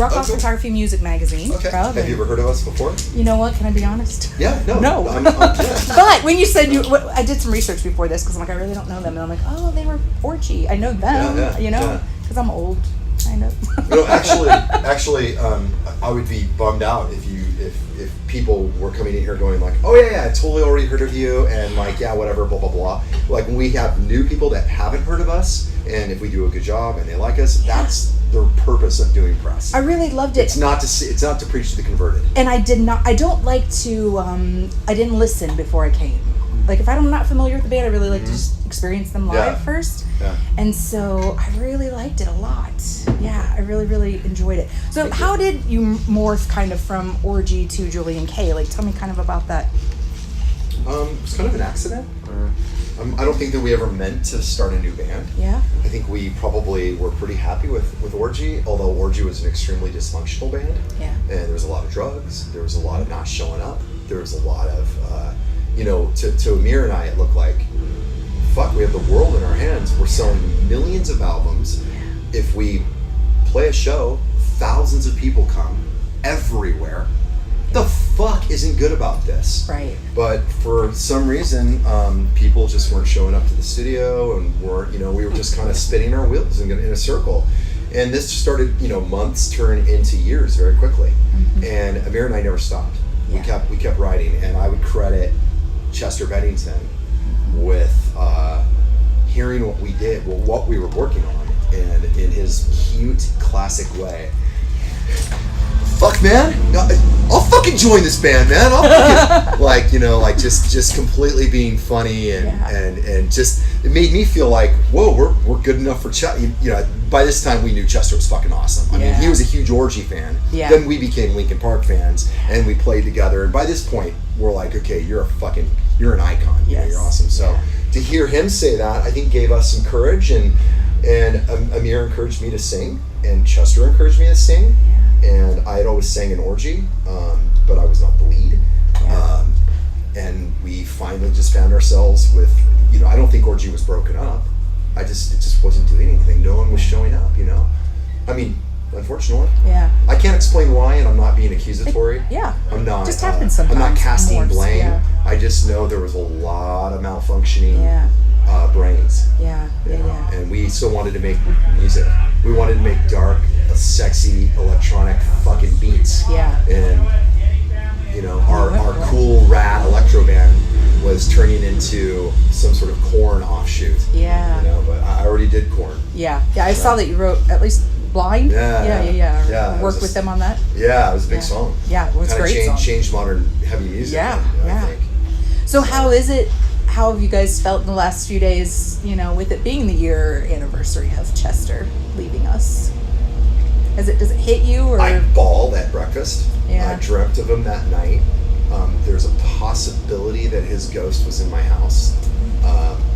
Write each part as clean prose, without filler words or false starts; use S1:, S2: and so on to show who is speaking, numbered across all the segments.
S1: Rock Off Photography Music Magazine.
S2: Okay.
S1: Proud.
S2: Have you ever heard of us before?
S1: You know what? Can I be honest?
S2: Yeah. No. I'm
S1: But when you said I did some research before this because I'm like, I really don't know them, and I'm like, oh, they were Orgy. I know them. You know, because I'm old. Kind of.
S2: Actually, I would be bummed out if people were coming in here going like, oh yeah, I totally already heard of you, and like, yeah, whatever, blah blah blah. Like when we have new people that haven't heard of us, and if we do a good job and they like us, that's the purpose of doing press.
S1: I really loved it.
S2: It's not to preach to the converted.
S1: And I don't like to. I didn't listen before I came. Like if I'm not familiar with the band, I really like to just experience them live first. Yeah. And so I really liked it a lot. Yeah, I really, really enjoyed it. So how did you morph kind of from Orgy to Julien-K? Like tell me kind of about that.
S2: It's kind of an accident. I don't think that we ever meant to start a new band. Yeah. I think we probably were pretty happy with Orgy, although Orgy was an extremely dysfunctional band. Yeah. And there was a lot of drugs. There was a lot of not showing up. There was a lot of... to Amir and I, it looked like, fuck, we have the world in our hands. We're selling millions of albums. If we play a show, thousands of people come everywhere. The fuck isn't good about this? Right. But for some reason, people just weren't showing up to the studio and we were just kind of spinning our wheels in a circle. And this started, months turn into years very quickly. Mm-hmm. And Amir and I never stopped. Yeah. We kept writing, and I would credit Chester Bennington with hearing what we did, what we were working on, and in his cute, classic way. Fuck, man, I'll fucking join this band, man. I'll fucking, just completely being funny and just it made me feel like, whoa, we're good enough for Chester. By this time we knew Chester was fucking awesome. I mean, he was a huge Orgy fan. Yeah. Then we became Linkin Park fans, and we played together. And by this point, we're like, okay, you're an icon. Yes. You're awesome. So to hear him say that, I think gave us some courage, and Amir encouraged me to sing, and Chester encouraged me to sing. And I had always sang in Orgy, but I was not the lead. Yeah. And we finally just found ourselves with, I don't think Orgy was broken up. It just wasn't doing anything. No one was showing up, I mean, unfortunately. Yeah. I can't explain why, and I'm not being accusatory. I'm not. Just happens sometimes. I'm not casting blame. Yeah. I just know there was a lot of malfunctioning brains. Yeah. And we still wanted to make music. We wanted to make dark, sexy, electronic fucking beats. Yeah. And our cool rad electro band was turning into some sort of Korn offshoot. Yeah. But I already did Korn. Yeah. Yeah, I saw that you wrote at least Blind. Yeah. Worked with them on that. Yeah, it was a big song. Yeah, it was a great song. Changed modern heavy music. Yeah. I think. So how is it? How have you guys felt in the last few days, with it being the year anniversary of Chester leaving us? Does it hit you? Or? I bawled at breakfast. Yeah. I dreamt of him that night. There's a possibility that his ghost was in my house.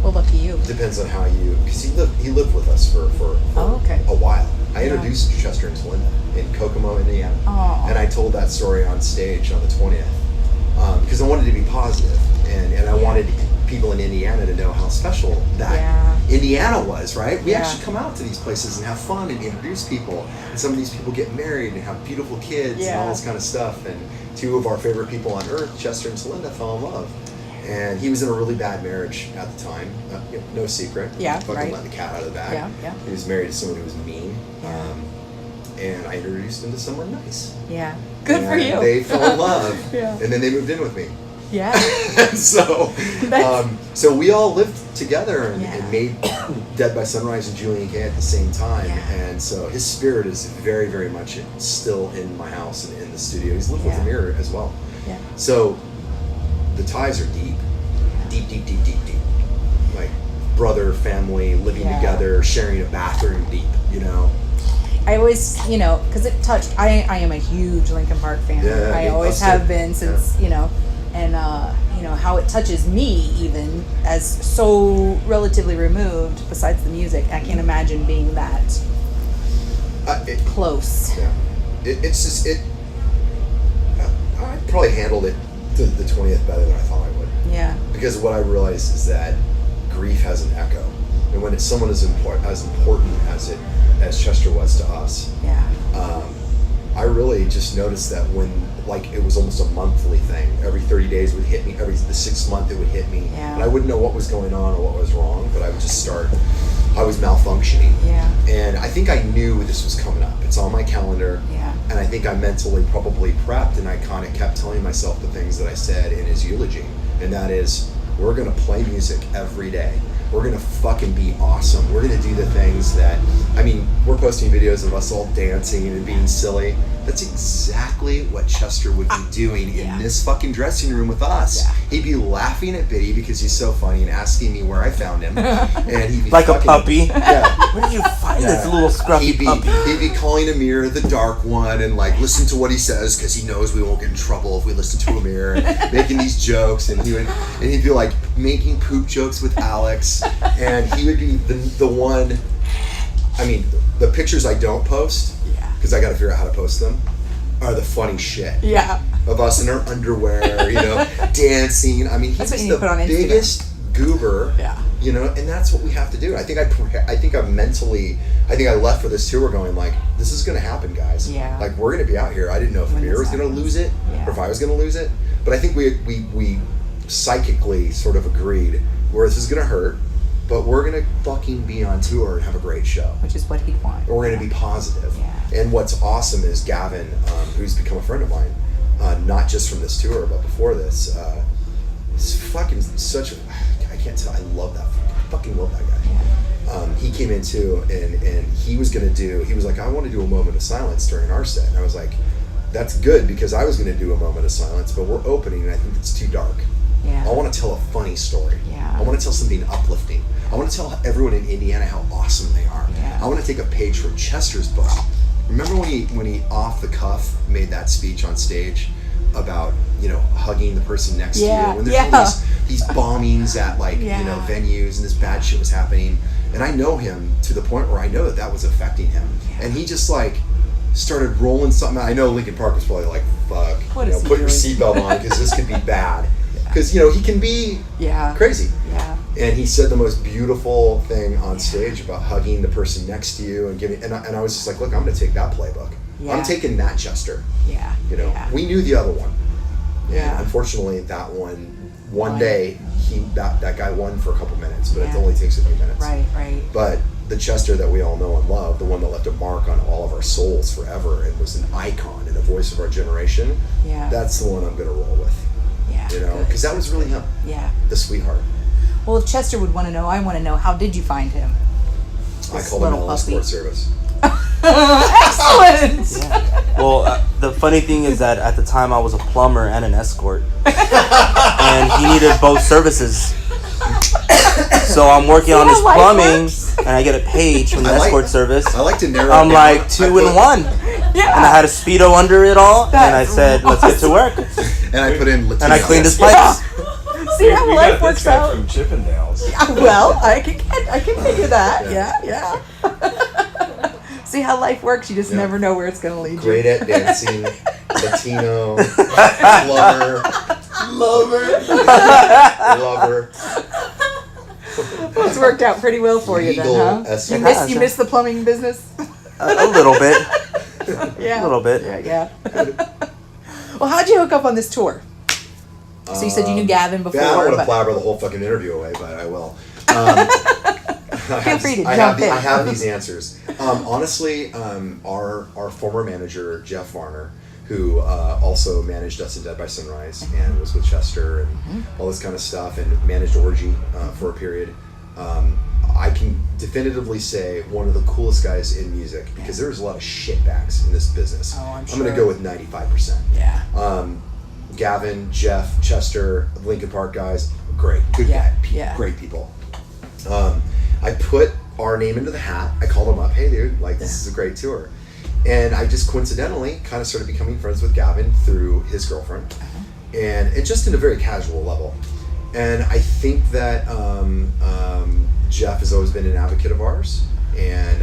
S2: Well, lucky you. Depends on how because he lived with us for a while. I introduced Chester and Linda in Kokomo, Indiana. Aww. And I told that story on stage on the 20th because I wanted to be positive, and I wanted people in Indiana to know how special that Indiana was, right? We actually come out to these places and have fun and introduce people, and some of these people get married and have beautiful kids and all this kind of stuff, and two of our favorite people on earth, Chester and Celinda, fell in love. And he was in a really bad marriage at the time, no secret. Yeah, fucking let the cat out of the bag. Yeah. He was married to someone who was mean. Yeah. And I introduced him to someone nice. Yeah. Good for you. They fell in love. And then they moved in with me. Yeah. So we all lived together and made Dead by Sunrise and Julien-K at the same time. Yeah. And so his spirit is very, very much still in my house and in the studio. He's lived with Amir as well. Yeah. So the ties are deep. Like brother, family, living together, sharing a bathroom deep, I always, because it touched, I am a huge Linkin Park fan. Yeah, I always have been since, and how it touches me even as so relatively removed besides the music. I can't imagine being that close. Yeah. It's just, I probably handled it to the 20th better than I thought I would. Yeah. Because what I realized is that grief has an echo. And when it's someone as important as Chester was to us, I really just noticed that when, like, it was almost a monthly thing. Every 30 days would hit me. The 6th month it would hit me.
S1: Yeah.
S2: And I wouldn't know what was going on or what was wrong, but I would just start, I was malfunctioning.
S1: Yeah.
S2: And I think I knew this was coming up. It's on my calendar.
S1: Yeah.
S2: And I think I mentally probably prepped, and I kind of kept telling myself the things that I said in his eulogy. And that is, we're going to play music every day. We're going to fucking be awesome. We're going to do the things that, I mean, we're posting videos of us all dancing and being silly. That's exactly what Chester would be doing in this fucking dressing room with us. Yeah. He'd be laughing at Biddy because he's so funny and asking me where I found him. And he'd be
S3: like fucking, a puppy.
S2: Yeah.
S3: Where did you find this little scruffy puppy?
S2: He'd be calling Amir the dark one and like listen to what he says because he knows we won't get in trouble if we listen to Amir, and making these jokes, and he'd be like making poop jokes with Alex, and he would be the one. I mean, the pictures I don't post, because I got to figure out how to post them, are the funny shit.
S1: Yeah.
S2: Of us in our underwear, dancing. I mean, he's the biggest goober.
S1: Yeah.
S2: And that's what we have to do. I think I left for this tour going like, this is going to happen, guys.
S1: Yeah.
S2: Like, we're going to be out here. I didn't know if Amir was going to lose it or if I was going to lose it, but I think we psychically sort of agreed where this is going to hurt. But we're going to fucking be on tour and have a great show.
S1: Which is what he'd want.
S2: We're going to be positive.
S1: Yeah.
S2: And what's awesome is Gavin, who's become a friend of mine, not just from this tour, but before this, is fucking such a... I can't tell. I love that. I fucking love that guy. Yeah. He came in too, and he was going to do... He was like, I want to do a moment of silence during our set. And I was like, that's good, because I was going to do a moment of silence, but we're opening, and I think it's too dark.
S1: Yeah.
S2: I want to tell a funny story.
S1: Yeah.
S2: I want to tell something uplifting. I want to tell everyone in Indiana how awesome they are.
S1: Yeah.
S2: I want to take a page from Chester's book. Remember when he off the cuff made that speech on stage about, hugging the person next to you? When there's all these bombings at venues and this bad shit was happening. And I know him to the point where I know that was affecting him. Yeah. And he just started rolling something out. I know Linkin Park was probably like, fuck, put your seatbelt on because this could be bad. Because, he can be crazy.
S1: Yeah.
S2: And he said the most beautiful thing on stage about hugging the person next to you and giving, and I was just like, look, I'm going to take that playbook. Yeah. I'm taking that Chester.
S1: Yeah.
S2: We knew the other one.
S1: Yeah.
S2: And unfortunately, that one day, that guy won for a couple minutes, but it only takes a few minutes.
S1: Right.
S2: But the Chester that we all know and love, the one that left a mark on all of our souls forever and was an icon and a voice of our generation, that's the one I'm going to roll with.
S1: Yeah.
S2: Because that was really him.
S1: Yeah.
S2: The sweetheart.
S1: Well, if Chester would want to know, I want to know, how did you find him?
S2: I called him on escort service.
S1: Excellent!
S3: Yeah. Well, the funny thing is that at the time I was a plumber and an escort. And he needed both services. So I'm working on his plumbing, and I get a page from the escort service.
S2: I like to narrow
S3: I'm like 2 in 1. Yeah. And I had a Speedo under it all, and I said, let's get to work.
S2: And I put in Latino.
S3: And I cleaned his pipes.
S1: See how life works out?
S4: From Chippendales.
S1: Well, I can figure that. Yeah. See how life works? You just never know where it's going to lead you.
S2: Great at dancing, Latino, lover.
S1: Well, it's worked out pretty well for you then, huh? You miss the plumbing business?
S3: A little bit.
S1: Yeah.
S3: A little bit.
S1: Yeah. Well, how'd you hook up on this tour? So you said you knew Gavin before.
S2: Yeah, I don't want to blabber the whole fucking interview away, but I will.
S1: Feel free to
S2: I
S1: jump in.
S2: I have these answers. Honestly, our former manager, Jeff Varner, who also managed us in Dead by Sunrise and was with Chester and all this kind of stuff, and managed Orgy for a period. I can definitively say one of the coolest guys in music, because there's a lot of shitbags in this business.
S1: Oh, I'm sure.
S2: I'm going to go with 95%.
S1: Yeah.
S2: Gavin, Jeff, Chester, Linkin Park guys, great, good guy, great people. I put our name into the hat. I called him up, hey dude, this is a great tour. And I just coincidentally kind of started becoming friends with Gavin through his girlfriend. And it just in a very casual level. And I think that Jeff has always been an advocate of ours, and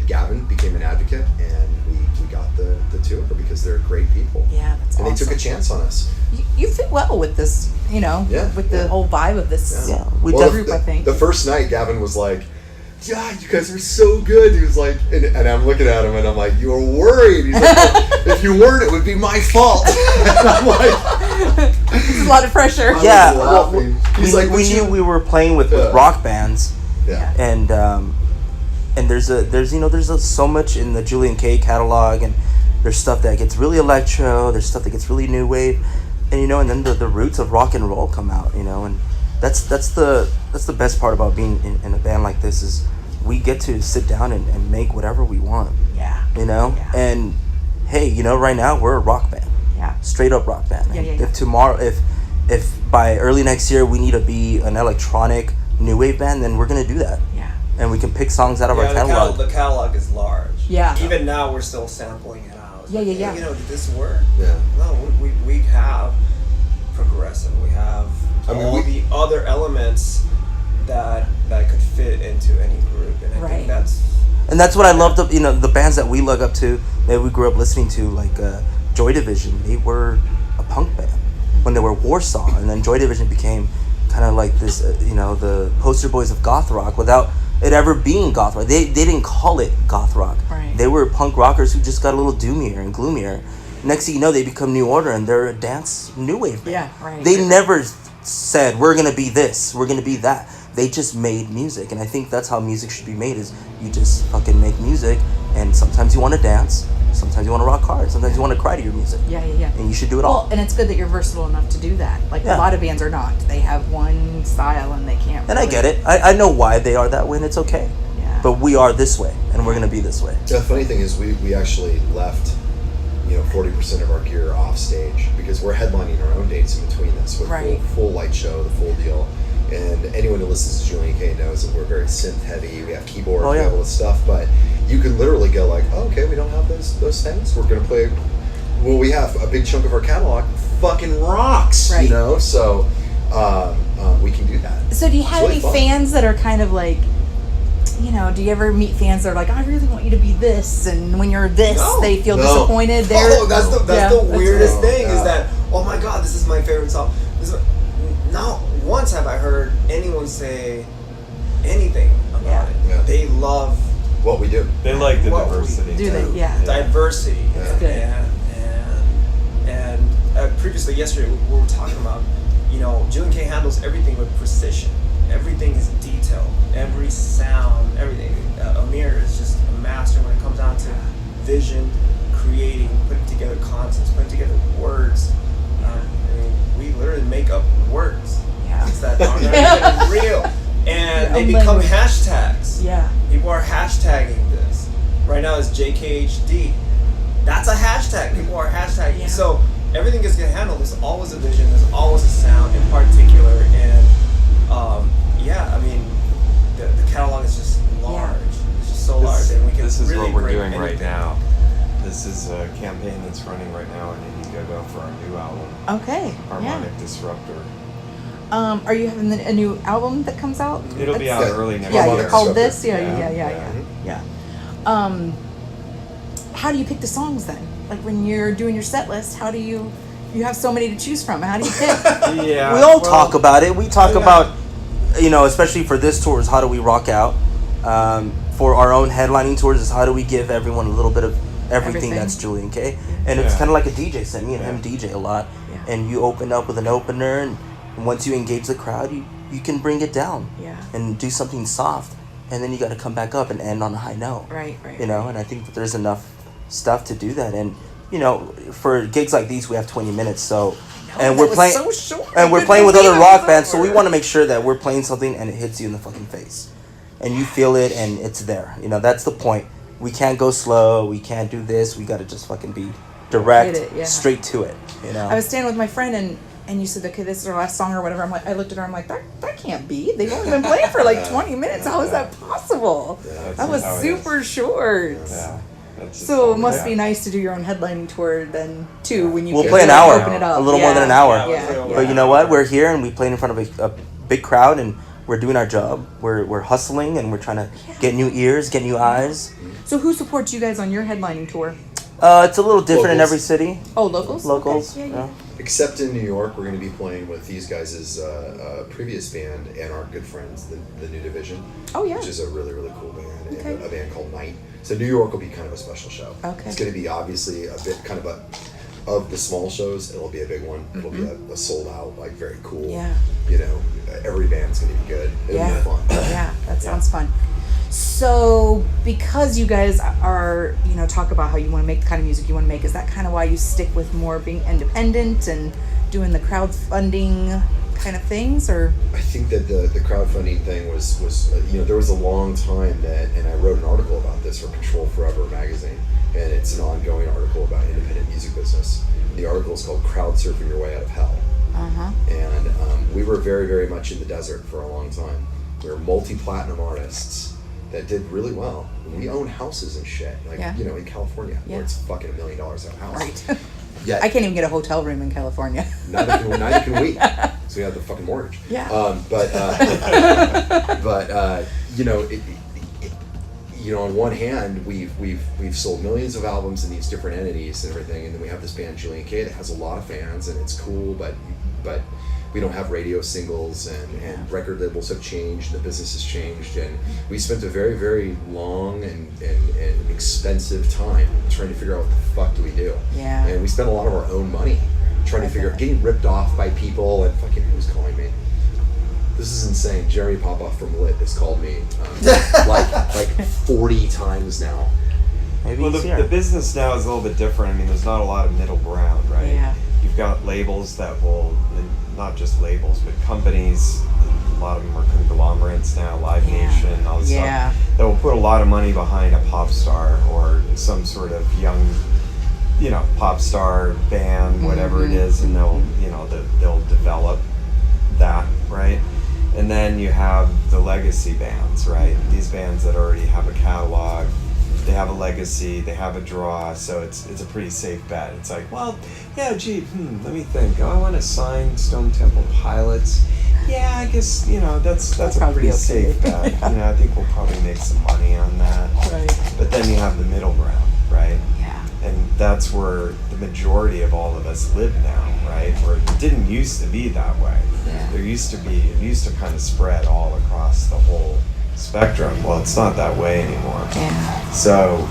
S2: Gavin became an advocate, and we got the tour because they're great people.
S1: Yeah, that's awesome.
S2: And they took a chance on us.
S1: You fit well with this, with the whole vibe of this
S3: Yeah.
S1: group, I think.
S2: The first night, Gavin was like, God, you guys are so good. He was like, and I'm looking at him and I'm like, you're worried. He's like, well, if you weren't, it would be my fault. And I'm like,
S1: it's a lot of pressure.
S3: Yeah,
S2: he's like,
S3: we knew we were playing with rock bands.
S2: Yeah.
S3: And there's so much in the Julien-K catalog, and there's stuff that gets really electro, there's stuff that gets really new wave, and and then the roots of rock and roll come out, and that's the best part about being in a band like this is we get to sit down and make whatever we want.
S1: Yeah.
S3: Yeah. And hey, right now we're a rock band.
S1: Yeah.
S3: Straight up rock band.
S1: Yeah.
S3: If tomorrow, if by early next year we need to be an electronic new wave band, then we're gonna do that.
S1: Yeah.
S3: And we can pick songs out of our catalog.
S4: The catalog is large.
S1: Yeah.
S4: Even now we're still sampling it out.
S1: Yeah.
S4: Did this work?
S2: Yeah.
S4: No, we have progressive. We have all the other elements that could fit into any group, and I think that's
S3: what I love. The bands that we look up to, that we grew up listening to, like Joy Division. They were a punk band when they were Warsaw, and then Joy Division became kind of like this, the poster boys of goth rock without it ever being goth rock. They didn't call it goth rock.
S1: Right.
S3: They were punk rockers who just got a little doomier and gloomier. Next thing you know, they become New Order, and they're a dance new wave band.
S1: Yeah, right.
S3: They never said, we're going to be this, we're going to be that. They just made music, and I think that's how music should be made, is you just fucking make music, and sometimes you want to dance, sometimes you want to rock hard, sometimes you want to cry to your music.
S1: Yeah.
S3: And you should do it all.
S1: Well, and it's good that you're versatile enough to do that. Like, a lot of bands are not. They have one style, and they can't
S3: And I get it. I know why they are that way, and it's okay.
S1: Yeah.
S3: But we are this way, and we're going to be this way.
S2: The funny thing is we actually left 40% of our gear off stage because we're headlining our own dates in between this with full light show, the full deal. And anyone who listens to Julien-K knows that we're very synth heavy. We have keyboards, we have all this stuff, but you can literally go like, oh, okay, we don't have those things. We're gonna play. Well, we have a big chunk of our catalog fucking rocks,
S1: right.
S2: So we can do that.
S1: So do you have any fans that are kind of like, do you ever meet fans that are like, I really want you to be this, and when you're this, they feel disappointed?
S4: That's the weirdest thing is that, oh my God, this is my favorite song. Not once have I heard anyone say anything about it. Yeah. They love
S2: what we do.
S5: They like the diversity.
S1: Do they? Yeah.
S4: Diversity.
S1: That's good.
S4: And previously, yesterday, we were talking about, Julien-K handles everything with precision. Everything is detailed. Every sound, everything. Amir is just a master when it comes down to vision, creating, putting together concepts, putting together words. We literally make up words.
S1: Yeah.
S4: It's that not real. And they become hashtags.
S1: Yeah.
S4: People are hashtagging this. Right now it's JKHD. That's a hashtag. People are hashtagging. Yeah. So everything gets handled. There's always a vision. There's always a sound in particular. And the catalog is just large. It's just so large. And we can
S5: this is
S4: really
S5: what we're doing right now. This is a campaign that's running right now in Indiegogo for our new album.
S1: Okay.
S5: Harmonic Disruptor.
S1: Are you having a new album that comes out?
S5: It'll be out early next
S1: year.
S5: year.
S1: Yeah, called this? Yeah. How do you pick the songs then? Like when you're doing your set list, how do you have so many to choose from? How do you pick?
S3: We all talk about it. We talk about, especially for this tour, is how do we rock out? For our own headlining tours is how do we give everyone a little bit of everything. That's Julien-K. And it's kind of like a DJ set. Me and him DJ a lot. Yeah. And you open up with an opener, and once you engage the crowd, you can bring it down.
S1: Yeah.
S3: And do something soft. And then you got to come back up and end on a high note.
S1: Right.
S3: And I think that there's enough stuff to do that. And, for gigs like these, we have 20 minutes. So, and we're playing,
S1: so short.
S3: and we're playing with other rock bands. So we want to make sure that we're playing something and it hits you in the fucking face. And you feel it and it's there. That's the point. We can't go slow. We can't do this. We got to just fucking be direct, straight to it.
S1: I was standing with my friend and you said, okay, this is our last song or whatever. I looked at her. I'm like, that can't be. They've only been playing for like 20 minutes. How is that possible?
S2: Yeah,
S1: that was super short.
S5: Yeah.
S1: So it must be nice to do your own headlining tour then too when you
S3: we'll play an hour,
S1: open it up.
S3: a little more than an hour.
S1: But
S3: you know what? We're here and we played in front of a big crowd and we're doing our job. We're hustling and we're trying to get new ears, get new eyes.
S1: So who supports you guys on your headlining tour?
S3: It's a little different in
S2: Locals.
S3: every city.
S1: Oh, locals?
S3: Locals.
S1: Okay. Yeah.
S2: Except in New York, we're going to be playing with these guys' previous band and our good friends, the New Division.
S1: Oh, yeah.
S2: Which is a really, really cool band.
S1: Okay.
S2: And a band called Night. So New York will be kind of a special show.
S1: Okay.
S2: It's going to be obviously a bit kind of the small shows, it'll be a big one. It'll be a sold out, like very cool.
S1: Yeah.
S2: You know, every band's going to be good. It'll be fun.
S1: Yeah, that sounds fun. So, because you guys are, talk about how you want to make the kind of music you want to make, is that kind of why you stick with more being independent and doing the crowdfunding kind of things, or?
S2: I think that the crowdfunding thing was there was a long time that, and I wrote an article about this for Control Forever magazine, and it's an ongoing article about independent music business. The article is called "Crowd Surfing Your Way Out of Hell," and we were very, very much in the desert for a long time. We were multi-platinum artists that did really well. We own houses and shit, in California, where it's fucking $1 million a house.
S1: Right.
S2: Yeah.
S1: I can't even get a hotel roon in California.
S2: Neither can we. So we have the fucking mortgage.
S1: Yeah.
S2: On one hand, we've sold millions of albums in these different entities and everything, and then we have this band Julien-K that has a lot of fans and it's cool, but we don't have radio singles, and record labels have changed, the business has changed, and we spent a very, very long and expensive time trying to figure out what the fuck do we do.
S1: Yeah.
S2: And we spent a lot of our own money trying to figure out, getting ripped off by people, and fucking who's calling me? This is insane. Jeremy Popoff from Lit has called me like 40 times now.
S3: Maybe
S5: the business now is a little bit different. I mean, there's not a lot of middle ground, right?
S1: Yeah.
S5: You've got labels that will, not just labels, but companies, a lot of them are conglomerates now, Live Nation, all this stuff, that will put a lot of money behind a pop star or some sort of young, pop star band, whatever it is, and they'll develop that, right? And then you have the legacy bands, right? These bands that already have a catalog, they have a legacy, they have a draw, so it's a pretty safe bet. It's like, well, yeah, gee, let me think. Oh, I want to sign Stone Temple Pilots. Yeah, I guess, that's a pretty safe bet. I think we'll probably make some money on that.
S1: Right.
S5: But then you have the middle ground, right?
S1: Yeah.
S5: And that's where the majority of all of us live now, right? Where it didn't used to be that way.
S1: Yeah.
S5: It used to kind of spread all across the whole spectrum. Well, it's not that way anymore.
S1: Yeah.
S5: So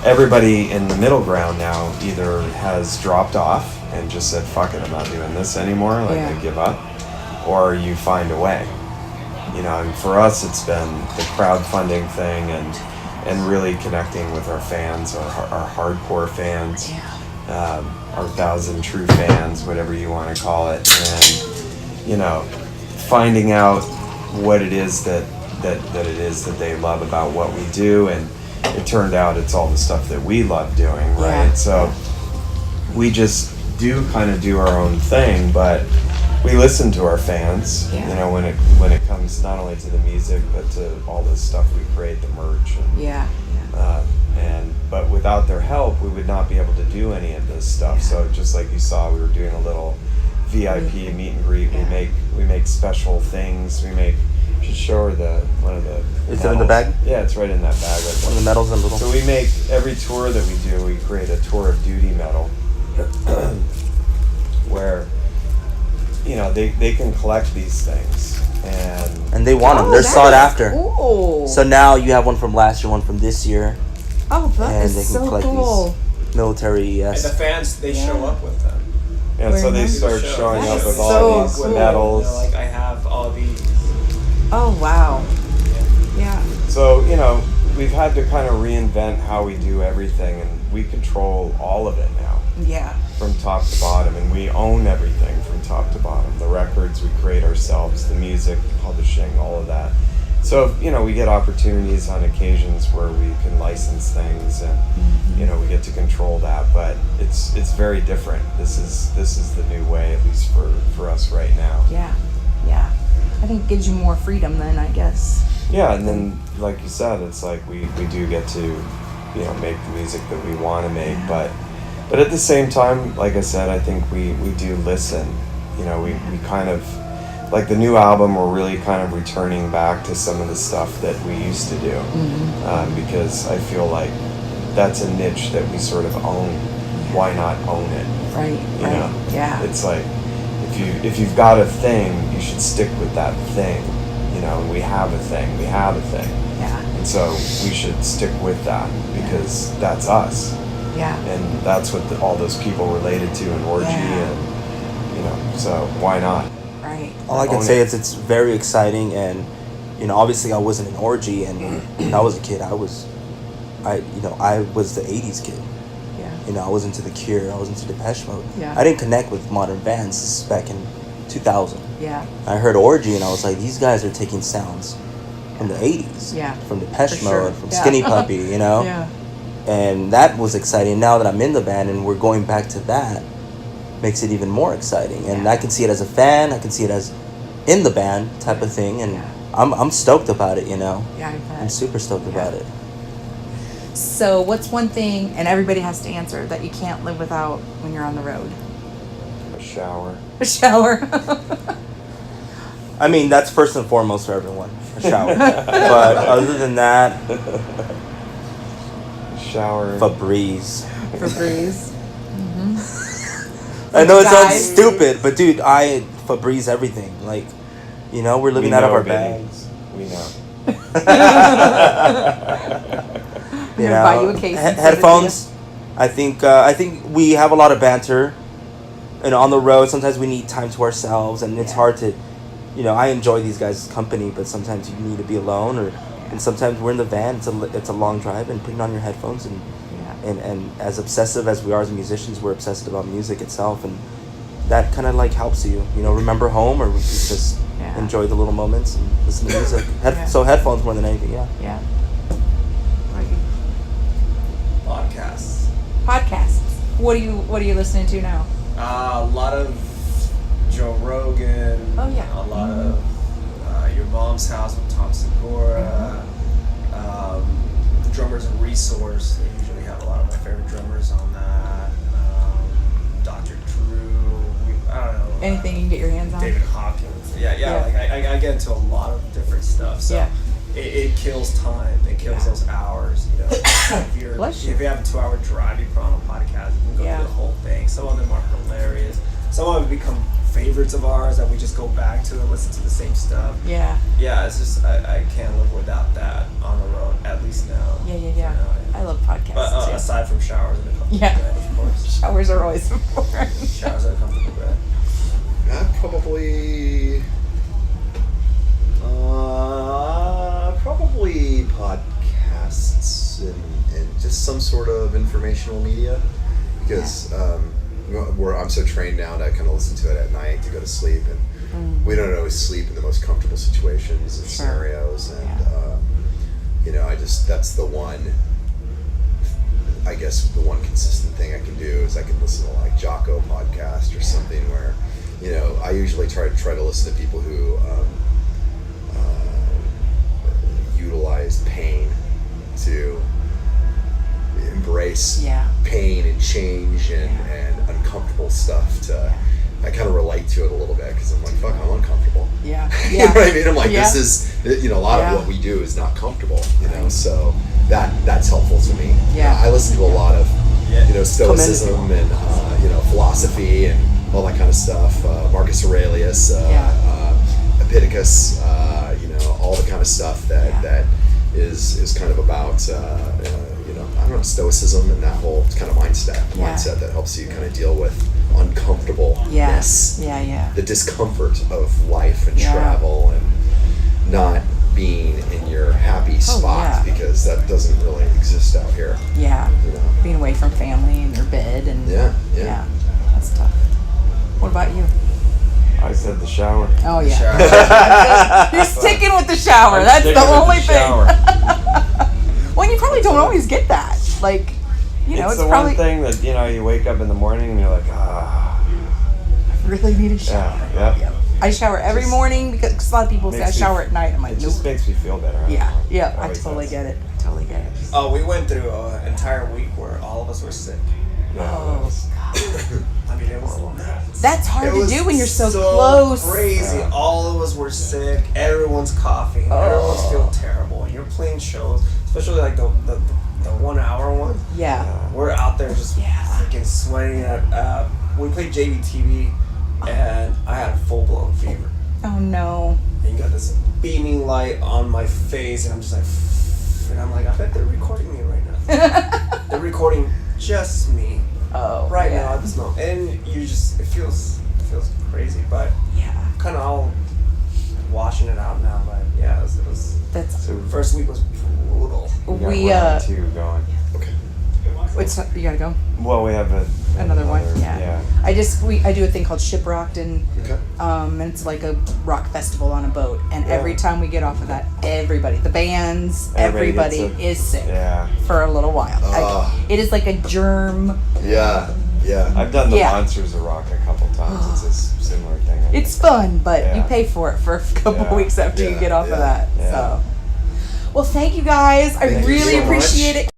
S5: everybody in the middle ground now either has dropped off and just said, fuck it, I'm not doing this anymore, I give up, or you find a way. And for us it's been the crowdfunding thing and really connecting with our fans, our hardcore fans, our 1,000 true fans, whatever you want to call it, and finding out what it is that they love about what we do, and it turned out it's all the stuff that we love doing, right?
S1: Yeah.
S5: So we just do our own thing, but we listen to our fans, when it comes not only to the music but to all the stuff we create, the merch, and but without their help we would not be able to do any of this stuff. So just like you saw, we were doing a little VIP meet and greet. We make special things. Should show her one of the
S3: Is it in the bag?
S5: Yeah, it's right in that bag right there.
S3: One of the medals and little.
S5: So we make every tour that we do, we create a tour of duty medal where they can collect these things
S3: and they want them. They're sought after.
S1: Cool.
S3: So now you have one from last year, one from this year.
S1: Oh, that is so cool.
S3: These military.
S4: And the fans, they show up with them.
S5: Yeah, so they start showing up with all these medals.
S4: I have all these.
S1: Oh, wow. Yeah.
S5: So, we've had to kind of reinvent how we do everything, and we control all of it now.
S1: Yeah.
S5: From top to bottom, and we own everything from top to bottom. The records we create ourselves, the music, the publishing, all of that. So, we get opportunities on occasions where we can license things, and we get to control that, but it's very different. This is the new way, at least for us right now.
S1: Yeah. I think it gives you more freedom then, I guess.
S5: Yeah, and then like you said, it's like we do get to make the music that we want to make, but at the same time, like I said, I think we do listen. We kind of, like the new album, we're really kind of returning back to some of the stuff that we used to do, because I feel like that's a niche that we sort of own. Why not own it?
S1: Right.
S5: You know?
S1: Yeah.
S5: It's like if you've got a thing, you should stick with that thing. You know, and we have a thing.
S1: Yeah.
S5: And so we should stick with that because that's us.
S1: Yeah.
S5: And that's what all those people related to in Orgy, and you know, so why not?
S1: Right.
S3: All I can say is it's very exciting, and you know, obviously I wasn't in Orgy, and when I was a kid, I was the '80s kid.
S1: Yeah.
S3: You know, I was into The Cure, I was into Depeche Mode.
S1: Yeah.
S3: I didn't connect with modern bands. This is back in 2000.
S1: Yeah.
S3: I heard Orgy, and I was like, these guys are taking sounds from the '80s.
S1: Yeah.
S3: From Depeche
S1: For
S3: Mode,
S1: sure.
S3: from
S1: Yeah.
S3: Skinny Puppy, you know.
S1: Yeah.
S3: And that was exciting. Now that I'm in the band and we're going back to that, makes it even more exciting. And I can see it as a fan. I can see it as in the band type of thing. And I'm stoked about it, you know.
S1: Yeah, I bet.
S3: I'm super stoked about it.
S1: So what's one thing, and everybody has to answer, that you can't live without when you're on the road?
S5: A shower.
S1: A shower.
S3: I mean, that's first and foremost for everyone. A shower. But other than that,
S5: shower.
S3: Febreze. I know it sounds stupid, but dude, Febreze everything. Like, you know, we're living out of our bags.
S5: We know.
S3: You know,
S1: buy you a case
S3: headphones. I think we have a lot of banter, and on the road sometimes we need time to ourselves, and it's hard to, you know, I enjoy these guys' company, but sometimes you need to be alone, and sometimes we're in the van. It's a long drive, and putting on your headphones and as obsessive as we are as musicians, we're obsessed about music itself, and that kind of like helps you, you know, remember home, or just enjoy the little moments and listen to music. So headphones more than anything,
S1: Yeah. Podcasts. What are you listening to now?
S4: A lot of Joe Rogan.
S1: Oh yeah.
S4: A lot of Your Mom's House with Tom Segura. Drummers and Resource. They usually have a lot of my favorite drummers on that. Dr. Drew. I don't know.
S1: Anything you can get your hands on.
S4: David Hopkins. Yeah. Like I get into a lot of different stuff. So it kills time. It kills those hours. You know, if you have a 2-hour drive, you put on a podcast. You can go through the whole thing. Some of them are hilarious. Some of them become favorites of ours that we just go back to and listen to the same stuff.
S1: Yeah.
S4: Yeah, it's just I can't live without that on the road, at least now.
S1: Yeah. I love podcasts
S4: but,
S1: too.
S4: Aside from showers and a comfortable bed, of course.
S1: Showers are always important.
S4: Showers and a comfortable bed.
S2: Probably podcasts and just some sort of informational media, because I'm so trained now to kind of listen to it at night to go to sleep, and we don't always sleep in the most comfortable situations and scenarios, and you know, that's the one. I guess the one consistent thing I can do is I can listen to like Jocko podcast or something where, you know, I usually try to listen to people who utilize pain to embrace pain and change and uncomfortable stuff. I kind of relate to it a little bit because I'm like, fuck, I'm uncomfortable.
S1: Yeah.
S2: You know what I mean? I'm like, this is, you know, a lot of what we do is not comfortable, you know, so that's helpful to me.
S1: Yeah.
S2: I listen to a lot of, you know, stoicism and, you know, philosophy and all that kind of stuff. Marcus Aurelius, Epictetus, you know, all the kind of stuff that is kind of about, you know, I don't know, stoicism and that whole kind of mindset that helps you kind of deal with uncomfortableness. The discomfort of life and travel and not being in your happy spot because that doesn't really exist out here.
S1: Yeah.
S2: You know?
S1: Being away from family and your bed and that's tough. What about you?
S5: I said the shower.
S1: Oh yeah. You're sticking with the shower. That's the only thing. Well, you probably don't always get that. Like, you know, it's
S5: the
S1: probably
S5: one thing that, you know, you wake up in the morning and you're like, I
S1: really need a shower.
S5: Yeah.
S1: I shower every morning because a lot of people say I shower at night. I'm like,
S5: it just makes me feel better.
S1: I totally get it.
S4: Oh, we went through an entire week where all of us were sick.
S1: Oh, God.
S4: I mean, it was nuts.
S1: That's hard to do when you're so close.
S4: Crazy. All of us were sick. Everyone's coughing. Everyone's feeling terrible. And you're playing shows, especially like the the 1 hour one.
S1: Yeah.
S4: We're out there just freaking sweating it. We played JVTV, and I had a full blown fever.
S1: Oh no.
S4: And you got this beaming light on my face, and I'm just like, and I'm like, I bet they're recording me right now. They're recording just me.
S1: Oh.
S4: Right now at this moment, and you just it feels crazy, but kind of all washing it out now. But yeah, it was
S1: that's
S4: so first week was brutal.
S1: We
S5: two going.
S2: Okay.
S1: It's not, you gotta go.
S5: Well, we have
S1: another one. Yeah. I do a thing called Shiprocked, and and it's like a rock festival on a boat. And every time we get off of that, everybody, the bands, everybody is sick for a little while. It is like a germ.
S2: Yeah.
S5: I've done the Monsters of Rock a couple times. It's a similar thing.
S1: It's fun, but you pay for it for a couple weeks after you get off of that. So, well, thank you guys. I really appreciate it.